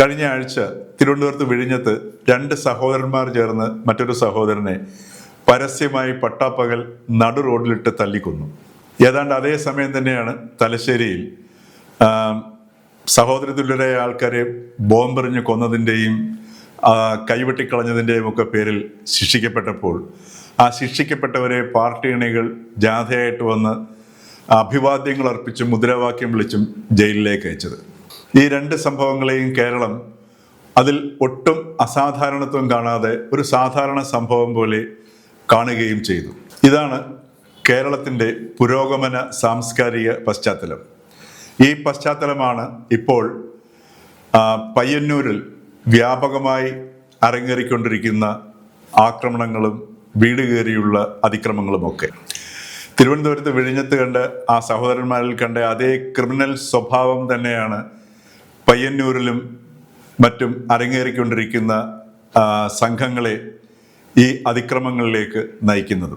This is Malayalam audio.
കഴിഞ്ഞ ആഴ്ച തിരുവനന്തപുരത്ത് വിഴിഞ്ഞത്ത് രണ്ട് സഹോദരന്മാർ ചേർന്ന് മറ്റൊരു സഹോദരനെ പരസ്യമായി പട്ടാപ്പകൽ നടു റോഡിലിട്ട് തല്ലിക്കൊന്നു. ഏതാണ്ട് അതേ സമയം തന്നെയാണ് തലശ്ശേരിയിൽ സഹോദര തുല്യരായ ആൾക്കാരെ ബോംബെറിഞ്ഞ് കൊന്നതിൻ്റെയും കൈവെട്ടിക്കളഞ്ഞതിൻ്റെയും ഒക്കെ പേരിൽ ശിക്ഷിക്കപ്പെട്ടപ്പോൾ ആ ശിക്ഷിക്കപ്പെട്ടവരെ പാർട്ടി അണികൾ ജാഥയായിട്ട് വന്ന് അഭിവാദ്യങ്ങൾ അർപ്പിച്ചും മുദ്രാവാക്യം വിളിച്ചും ജയിലിലേക്ക് അയച്ചത്. ഈ രണ്ട് സംഭവങ്ങളെയും കേരളം അതിൽ ഒട്ടും അസാധാരണത്വം കാണാതെ ഒരു സാധാരണ സംഭവം പോലെ കാണുകയും ചെയ്തു. ഇതാണ് കേരളത്തിൻ്റെ പുരോഗമന സാംസ്കാരിക പശ്ചാത്തലം. ഈ പശ്ചാത്തലമാണ് ഇപ്പോൾ പയ്യന്നൂരിൽ വ്യാപകമായി അരങ്ങേറിക്കൊണ്ടിരിക്കുന്ന ആക്രമണങ്ങളും വീട് കയറിയുള്ള അതിക്രമങ്ങളുമൊക്കെ. തിരുവനന്തപുരത്ത് വിഴിഞ്ഞത്ത് കണ്ട ആ സഹോദരന്മാരിൽ കണ്ട അതേ ക്രിമിനൽ സ്വഭാവം തന്നെയാണ് പയ്യന്നൂരിലും മറ്റും അരങ്ങേറിക്കൊണ്ടിരിക്കുന്ന സംഘങ്ങളെ ഈ അതിക്രമങ്ങളിലേക്ക് നയിക്കുന്നത്.